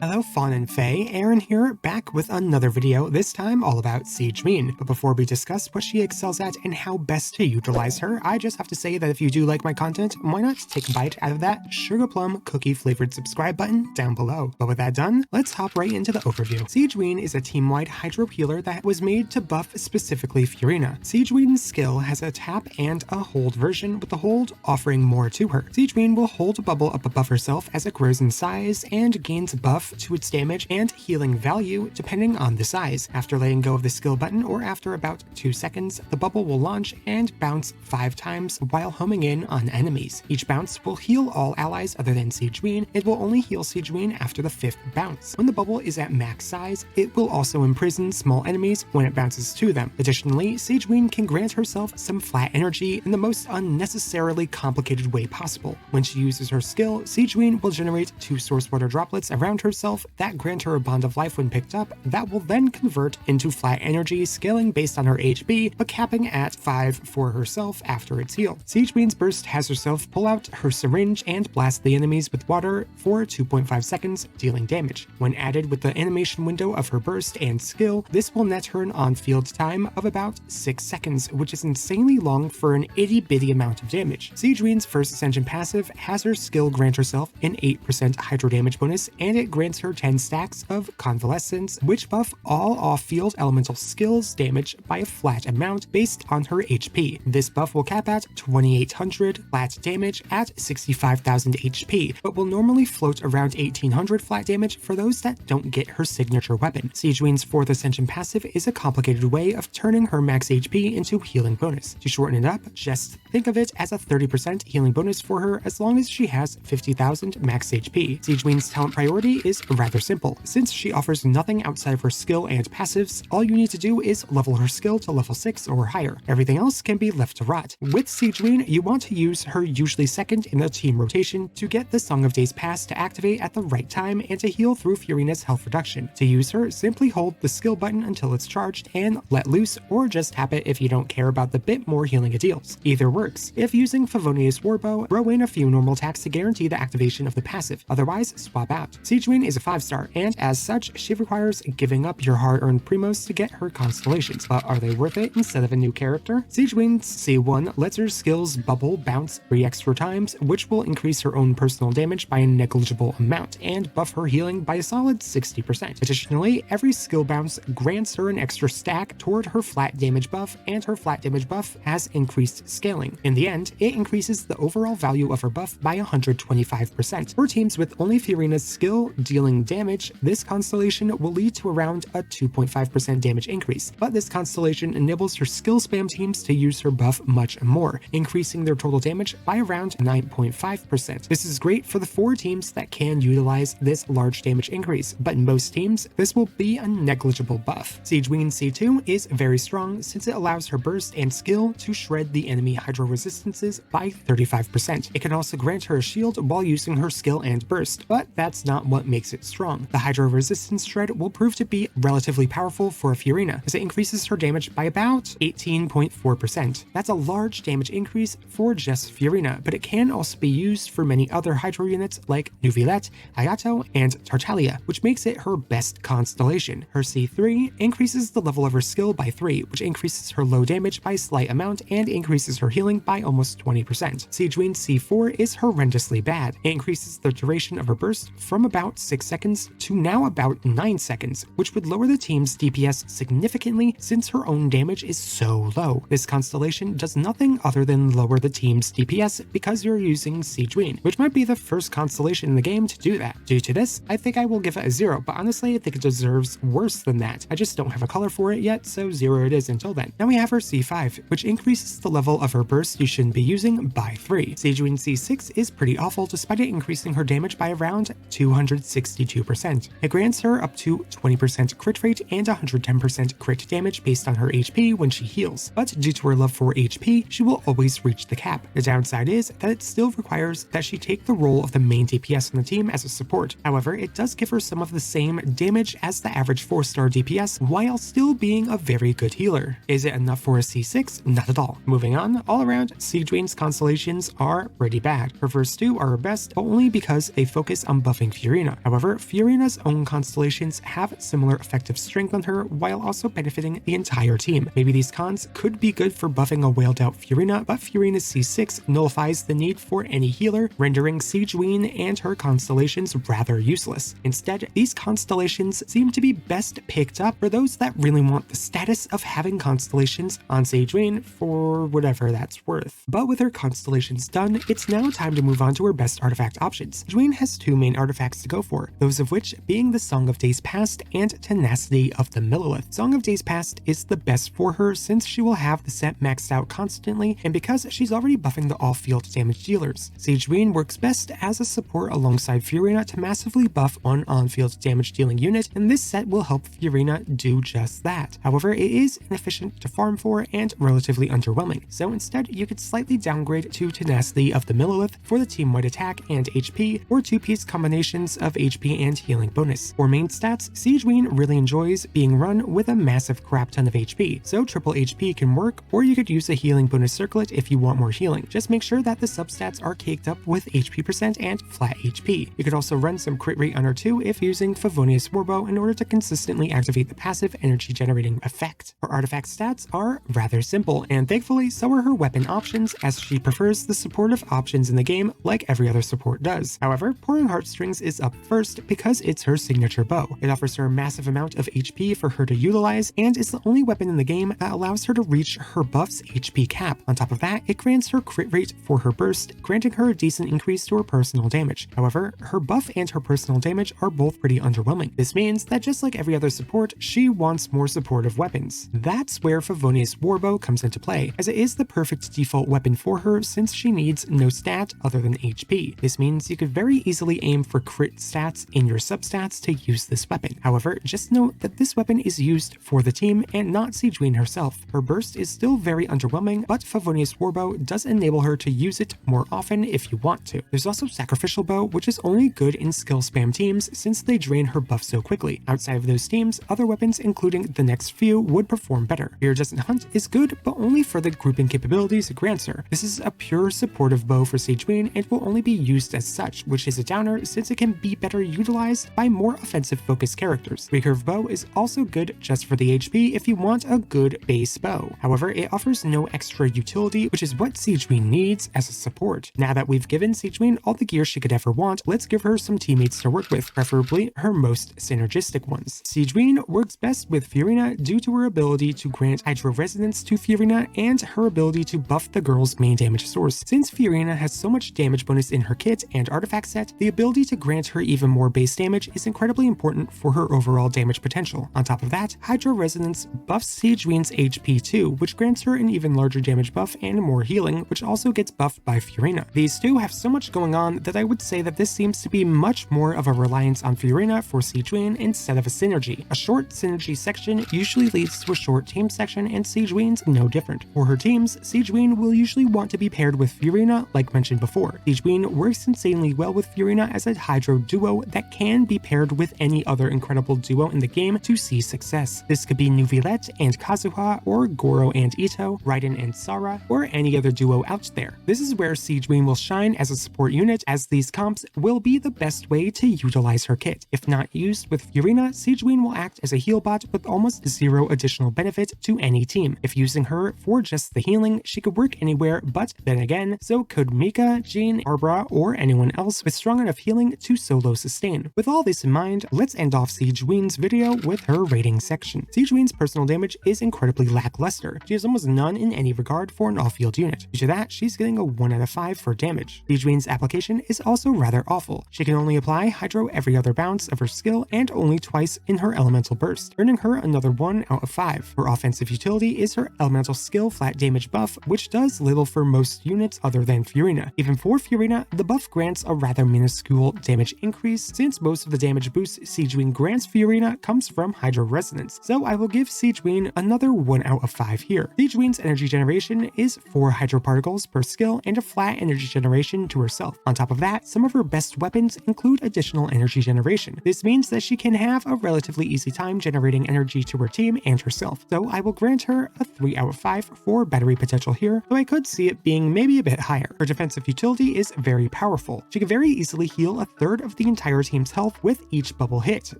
Hello Fawn and Faye, Aaron here, back with another video, this time all about Sigewinne. But before we discuss what she excels at and how best to utilize her, I just have to say that if you do like my content, why not take a bite out of that sugar plum cookie flavored subscribe button down below. But with that done, let's hop right into the overview. Sigewinne is a team-wide hydro healer that was made to buff specifically Furina. Sigewinne's skill has a tap and a hold version, with the hold offering more to her. Sigewinne will hold a bubble up above herself as it grows in size and gains buff to its damage and healing value depending on the size. After letting go of the skill button or after about 2 seconds, the bubble will launch and bounce 5 times while homing in on enemies. Each bounce will heal all allies other than Sigewinne. It will only heal Sigewinne after the 5th bounce. When the bubble is at max size, it will also imprison small enemies when it bounces to them. Additionally, Sigewinne can grant herself some flat energy in the most unnecessarily complicated way possible. When she uses her skill, Sigewinne will generate 2 source water droplets around herself that grant her a bond of life when picked up, that will then convert into flat energy, scaling based on her HP, but capping at 5 for herself after its heal. Sigewinne's burst has herself pull out her syringe and blast the enemies with water for 2.5 seconds, dealing damage. When added with the animation window of her burst and skill, this will net her an on-field time of about 6 seconds, which is insanely long for an itty-bitty amount of damage. Sigewinne's first ascension passive has her skill grant herself an 8% hydro damage bonus, and it grants her 10 stacks of Constellations, which buff all off-field elemental skills damage by a flat amount based on her HP. This buff will cap at 2800 flat damage at 65,000 HP, but will normally float around 1800 flat damage for those that don't get her signature weapon. Sigewinne's 4th ascension passive is a complicated way of turning her max HP into healing bonus. To shorten it up, just think of it as a 30% healing bonus for her as long as she has 50,000 max HP. Sigewinne's talent priority is rather simple. Since she offers nothing outside of her skill and passives, all you need to do is level her skill to level 6 or higher. Everything else can be left to rot. With Sigewinne, you want to use her usually second in the team rotation to get the Song of Days pass to activate at the right time and to heal through Furina's health reduction. To use her, simply hold the skill button until it's charged and let loose, or just tap it if you don't care about the bit more healing it deals. Either works. If using Favonius Warbow, throw in a few normal attacks to guarantee the activation of the passive, otherwise swap out. Sigewinne is a 5-star, and as such, she requires giving up your hard-earned primos to get her constellations. But are they worth it instead of a new character? Sigewinne's C1 lets her skills bubble bounce 3 extra times, which will increase her own personal damage by a negligible amount, and buff her healing by a solid 60%. Additionally, every skill bounce grants her an extra stack toward her flat damage buff, and her flat damage buff has increased scaling. In the end, it increases the overall value of her buff by 125%. For teams with only Furina's skill dealing damage, this constellation will lead to around a 2.5% damage increase, but this constellation enables her skill spam teams to use her buff much more, increasing their total damage by around 9.5%. This is great for the 4 teams that can utilize this large damage increase, but in most teams, this will be a negligible buff. Sigewinne C2 is very strong since it allows her burst and skill to shred the enemy hydro resistances by 35%. It can also grant her a shield while using her skill and burst, but that's not what makes it strong. The hydro resistance shred will prove to be relatively powerful for Furina, as it increases her damage by about 18.4%. That's a large damage increase for just Furina, but it can also be used for many other hydro units like Neuvillette, Hayato, and Tartaglia, which makes it her best constellation. Her C3 increases the level of her skill by 3, which increases her low damage by a slight amount and increases her healing by almost 20%. Sigewinne C4 is horrendously bad. It increases the duration of her burst from about 6 seconds to now about 9 seconds, which would lower the team's DPS significantly since her own damage is so low. This constellation does nothing other than lower the team's DPS because you're using Sigewinne, which might be the first constellation in the game to do that. Due to this, I think I will give it a 0, but honestly, I think it deserves worse than that. I just don't have a color for it yet, so 0 it is until then. Now we have her C5, which increases the level of her burst you shouldn't be using by 3. Sigewinne C6 is pretty awful despite it increasing her damage by around 262%. It grants her up to 20% crit rate and 110% crit damage based on her HP when she heals, but due to her love for HP, she will always reach the cap. The downside is that it still requires that she take the role of the main DPS on the team as a support. However, it does give her some of the same damage as the average 4-star DPS while still being a very good healer. Is it enough for a C6? Not at all. Moving on, all around, Sigewinne's constellations are pretty bad. Her first 2 are her best, but only because they focus on buffing Furina. However, Furina's own constellations have similar effective strength on her while also benefiting the entire team. Maybe these cons could be good for buffing a whaled out Furina, but Furina's C6 nullifies the need for any healer, rendering Sigewinne and her constellations rather useless. Instead, these constellations seem to be best picked up for those that really want the status of having constellations on Sigewinne for whatever that's worth. But with her constellations done, it's now time to move on to her best artifact options. Sigewinne has two main artifacts to go for, those of which being the Song of Days Past and Tenacity of the Millelith. Song of Days Past is the best for her since she will have the set maxed out constantly and because she's already buffing the all-field damage dealers. Sigewinne works best as a support alongside Furina to massively buff one on-field damage dealing unit, and this set will help Furina do just that. However, it is inefficient to farm for and relatively underwhelming, so instead you could slightly downgrade to Tenacity of the Millelith for the team-wide attack and HP, or two-piece combinations of HP and healing bonus. For main stats, Sigewinne really enjoys being run with a massive crap ton of HP, so triple HP can work, or you could use a healing bonus circlet if you want more healing. Just make sure that the substats are caked up with HP percent and flat HP. You could also run some crit rate on her too if using Favonius Warbow in order to consistently activate the passive energy generating effect. Her artifact stats are rather simple, and thankfully so are her weapon options, as she prefers the supportive options in the game like every other support does. However, Pouring Heartstrings is up first because it's her signature bow. It offers her a massive amount of HP for her to utilize and is the only weapon in the game that allows her to reach her buff's HP cap. On top of that, it grants her crit rate for her burst, granting her a decent increase to her personal damage. However, her buff and her personal damage are both pretty underwhelming. This means that just like every other support, she wants more supportive weapons. That's where Favonius Warbow comes into play, as it is the perfect default weapon for her since she needs no stat other than HP. This means you could very easily aim for crit stats in your substats to use this weapon. However, just note that this weapon is used for the team and not Sigewinne herself. Her burst is still very underwhelming, but Favonius Warbow does enable her to use it more often if you want to. There's also Sacrificial Bow, which is only good in skill spam teams since they drain her buff so quickly. Outside of those teams, other weapons including the next few would perform better. Iridescent Hunt is good, but only for the grouping capabilities it grants her. This is a pure supportive bow for Sigewinne and will only be used as such, which is a downer since it can be better utilized by more offensive focused characters. Recurve Bow is also good just for the HP if you want a good base bow. However, it offers no extra utility, which is what Sigewinne needs as a support. Now that we've given Sigewinne all the gear she could ever want, let's give her some teammates to work with, preferably her most synergistic ones. Sigewinne works best with Furina due to her ability to grant Hydro Resonance to Furina and her ability to buff the girl's main damage source. Since Furina has so much damage bonus in her kit and artifact set, the ability to grant her even more base damage is incredibly important for her overall damage potential. On top of that, Hydro Resonance buffs Sigewinne's HP too, which grants her an even larger damage buff and more healing, which also gets buffed by Furina. These two have so much going on that I would say that this seems to be much more of a reliance on Furina for Sigewinne instead of a synergy. A short synergy section usually leads to a short team section, and Sigewinne's no different. For her teams, Sigewinne will usually want to be paired with Furina, like mentioned before. Sigewinne works insanely well with Furina as a Hydro duo that can be paired with any other incredible duo in the game to see success. This could be Nuvilette and Kazuha, or Goro and Ito, Raiden and Sara, or any other duo out there. This is where Sigewinne will shine as a support unit, as these comps will be the best way to utilize her kit. If not used with Furina, Sigewinne will act as a heal bot with almost zero additional benefit to any team. If using her for just the healing, she could work anywhere, but then again, so could Mika, Jean, Barbara, or anyone else with strong enough healing to solo sustain. With all this in mind, let's end off Sigewinne's video with her rating section. Sigewinne's personal damage is incredibly lackluster. She has almost none in any regard for an off-field unit. Due to that, she's getting a 1 out of 5 for damage. Sigewinne's application is also rather awful. She can only apply Hydro every other bounce of her skill and only twice in her elemental burst, earning her another 1 out of 5. Her offensive utility is her elemental skill flat damage buff, which does little for most units other than Furina. Even for Furina, the buff grants a rather minuscule damage increase, since most of the damage boost Sigewinne grants Furina comes from Hydro Resonance, so I will give Sigewinne another 1 out of 5 here. Sigewinne's energy generation is 4 Hydro Particles per skill and a flat energy generation to herself. On top of that, some of her best weapons include additional energy generation. This means that she can have a relatively easy time generating energy to her team and herself, so I will grant her a 3 out of 5 for battery potential here, though I could see it being maybe a bit higher. Her defensive utility is very powerful. She can very easily heal a third of the entire team's health with each bubble hit,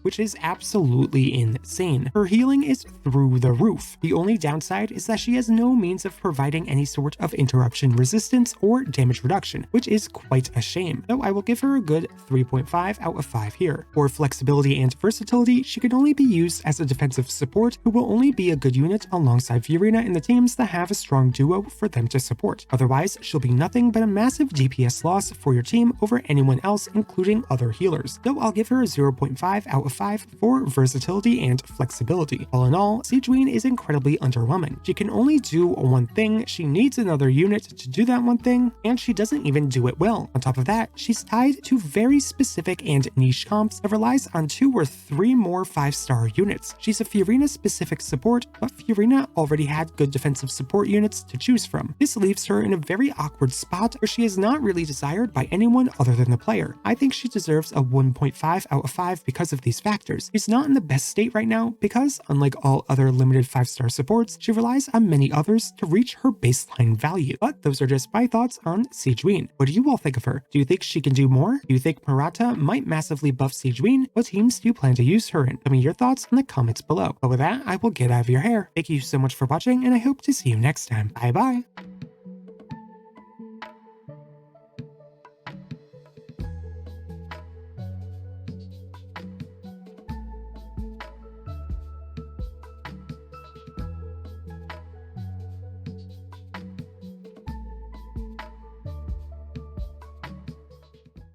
which is absolutely insane. Her healing is through the roof. The only downside is that she has no means of providing any sort of interruption resistance or damage reduction, which is quite a shame, though I will give her a good 3.5 out of 5 here. For flexibility and versatility, she can only be used as a defensive support who will only be a good unit alongside Furina in the teams that have a strong duo for them to support. Otherwise, she'll be nothing but a massive DPS loss for your team over anyone else, including other healers, though I'll give her a 0.5 out of 5 for versatility and flexibility. All in all, Sigewinne is incredibly underwhelming. She can only do one thing, she needs another unit to do that one thing, and she doesn't even do it well. On top of that, she's tied to very specific and niche comps that relies on 2 or 3 more 5-star units. She's a Furina specific support, but Furina already had good defensive support units to choose from. This leaves her in a very awkward spot where she is not really desired by anyone other than the player. I think she deserves a 1.5 out of 5 because of these factors. She's not in the best state right now because, unlike all other limited 5-star supports, she relies on many others to reach her baseline value. But those are just my thoughts on Sigewinne. What do you all think of her? Do you think she can do more? Do you think Murata might massively buff Sigewinne? What teams do you plan to use her in? Tell me your thoughts in the comments below. But with that, I will get out of your hair. Thank you so much for watching, and I hope to see you next time. Bye bye!